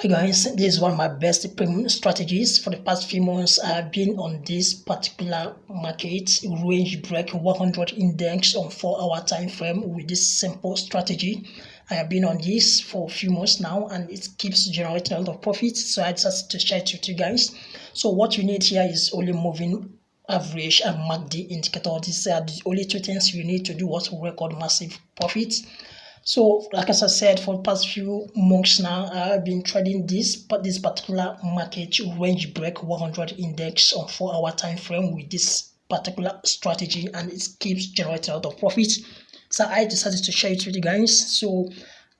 Hi guys, this is one of my best premium strategies. For the past few months, I have been on this particular market range break 100 index on 4-hour time frame with this simple strategy. I have been on this for a few months now and it keeps generating a lot of profits. So I decided to share it with you guys. So what you need here is only moving average and MACD indicator. These are the only two things you need to do what will record massive profits. So, like as I said, for the past few months now, I've been trading this particular market range break 100 index on 4-hour time frame with this particular strategy, and it keeps generating a lot of profit. So I decided to share it with you guys. So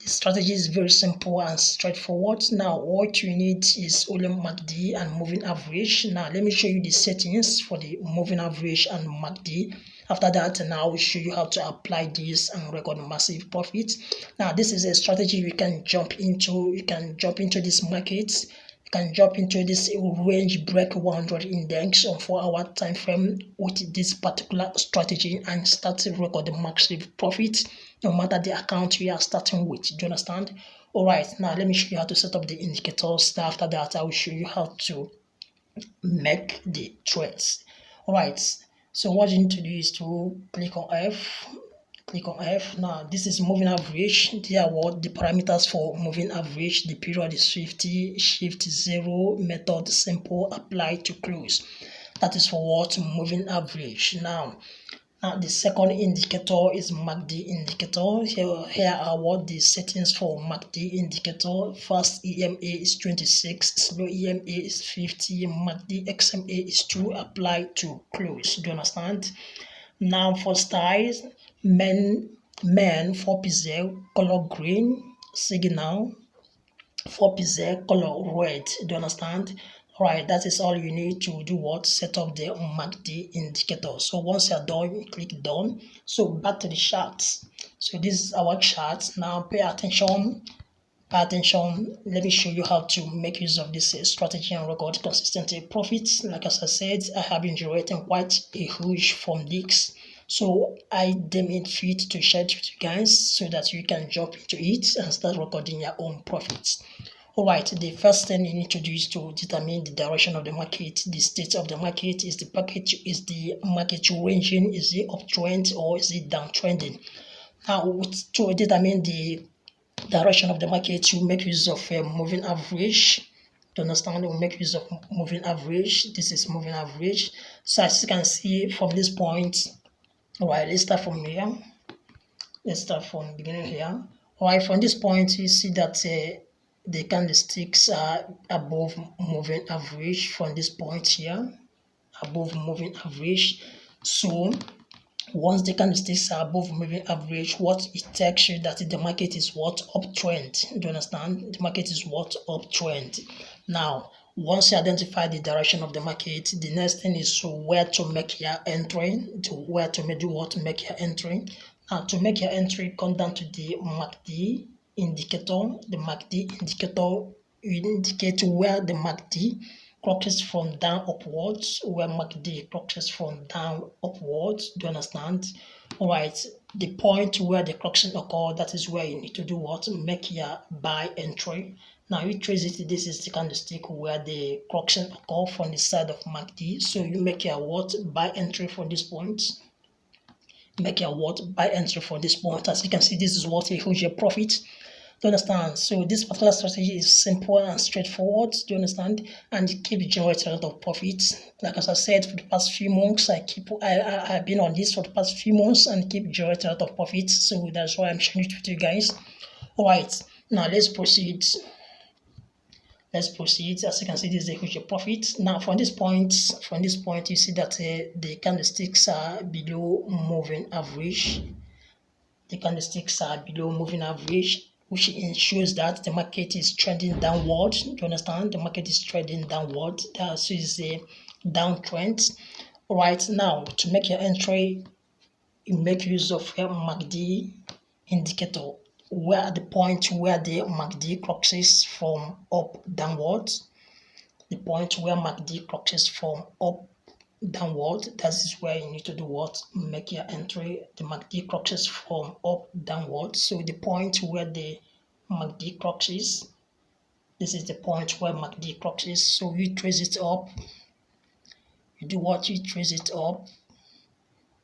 the strategy is very simple and straightforward. Now, what you need is only MACD and moving average. Now, let me show you the settings for the moving average and MACD. After that, now I will show you how to apply this and record massive profits. Now, this is a strategy you can jump into. You can jump into this market. You can jump into this range break 100 index on 4-hour time frame with this particular strategy and start to record the massive profit no matter the account you are starting with. Do you understand? All right, now let me show you how to set up the indicators. After that, I will show you how to make the trades. All right, so what you need to do is to click on F. Click on F. Now this is moving average. There are what the parameters for moving average. The period is 50, shift 0, method simple, apply to close. That is for what moving average. Now the second indicator is MACD indicator. Here are what the settings for MACD indicator. Fast EMA is 26, slow EMA is 50, MACD XMA is 2, apply to close. Do you understand? Now for styles, men 4 pixel, color green, signal 4 pixel, color red. Do you understand? Right, that is all you need to do what set up the MACD indicator. So once you're done, you click done. So back to the charts. So this is our chart. Now pay attention. Pay attention. Let me show you how to make use of this strategy and record consistent profits. Like as I said, I have been generating quite a huge from this. So I deem it fit to share it with you guys so that you can jump into it and start recording your own profits. All right, the first thing you need to do is to determine the direction of the market. The state of the market is the market ranging, is it uptrend or is it downtrending? Now, to determine the direction of the market, you make use of a moving average. To understand, we make use of moving average. This is moving average. So as you can see from this point, all right, let's start from here. Let's start from the beginning here. All right, from this point, you see that the candlesticks are above moving average from this point here, above moving average. So once the candlesticks are above moving average, what it tells you that the market is what uptrend. Do you understand? The market is what uptrend. Now, once you identify the direction of the market, the next thing is where to make your entry, to where to do what to make your entry. Now, to make your entry, come down to the MACD indicator. The MACD indicator will indicate where the MACD crosses from down upwards, where MACD crosses from down upwards. Do you understand? All right, the point where the crossing occur, that is where you need to do what? Make your buy entry. Now you trace it, this is the candlestick where the crossing occur from the side of MACD. So you make your what? Buy entry from this point. Make your what? Buy entry from this point. As you can see, this is what a huge profit. Do you understand? So this particular strategy is simple and straightforward. Do you understand? And it keeps generating a lot of profits. Like as I said, for the past few months, I've been on this for the past few months and keep generating a lot of profits. So that's why I'm sharing it with you guys. All right, now let's proceed. Let's proceed. As you can see, this is a huge profit. Now from this point, you see that the candlesticks are below moving average. The candlesticks are below moving average, which ensures that the market is trending downward. Do you understand? The market is trending downward. That is a downtrend. All right, now to make your entry, you make use of a MACD indicator. Where at the point where the MACD crosses from up downwards, the point where MACD crosses from up downward, that is where you need to do what? Make your entry. The MACD crosses from up downward. So the point where the MACD crosses, This is the point where MACD crosses. So you trace it up. You do what? You trace it up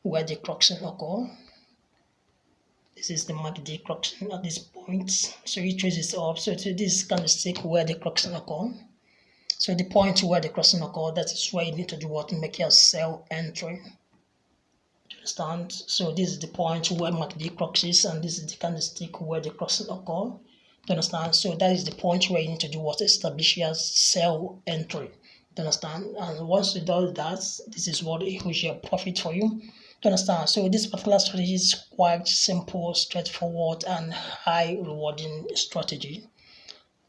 where the crossing occur. This is the MACD crossing at this point. So you trace it up. So this candlestick where the crossing occur. So the point where the crossing occur, that is where you need to do what? Make your sell entry. Understand? So this is the point where MACD crosses, and this is the candlestick where the crossing occur. You understand? So that is the point where you need to do what? Establish your sell entry. You understand? And once you do that, this is what a huge profit for you. You understand? So this particular strategy is quite simple, straightforward, and high rewarding strategy.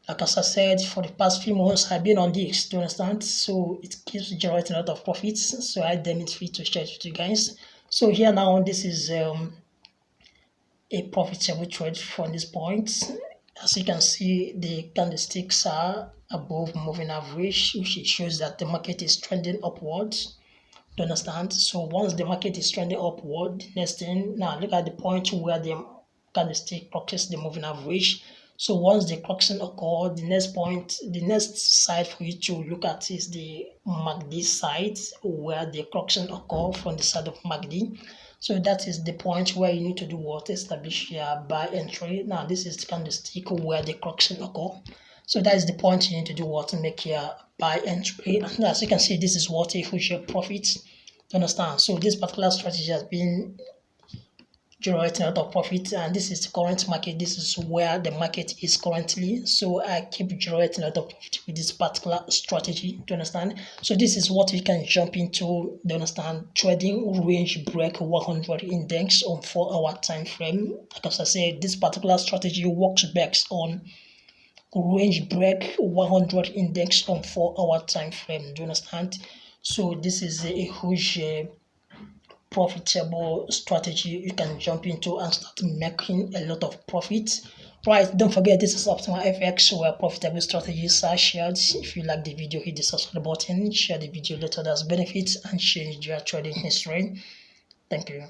Like as I said, for the past few months, I've been on this, do you understand? So it keeps generating a lot of profits. So I deem it fit to share it with you guys. So here now, this is a profitable trade from this point. As you can see, the candlesticks are above moving average, which shows that the market is trending upwards. Do you understand? So once the market is trending upward, next thing, now look at the point where the candlestick crosses the moving average. So once the crossing occurs, the next point, the next side for you to look at is the MACD side, where the crossing occurs from the side of MACD. So that is the point where you need to do what? Establish your buy entry. Now this is the candlestick where the crossing occurs. So that is the point you need to do what? Make your buy entry. And as you can see, this is what a huge profit. Understand? So this particular strategy has been generating a lot of profit, and this is the current market. This is where the market is currently. So I keep generating a lot of profit with this particular strategy. Do you understand? So this is what you can jump into. Do you understand? Trading range break 100 index on 4-hour time frame. Like as I said, this particular strategy works best on range break 100 index on 4-hour time frame. Do you understand? So this is a huge profitable strategy you can jump into and start making a lot of profits. Right, don't forget, this is Optimal FX, where profitable strategies are shared. If you like the video, hit the subscribe button, share the video, let others benefit, and change your trading history. Thank you.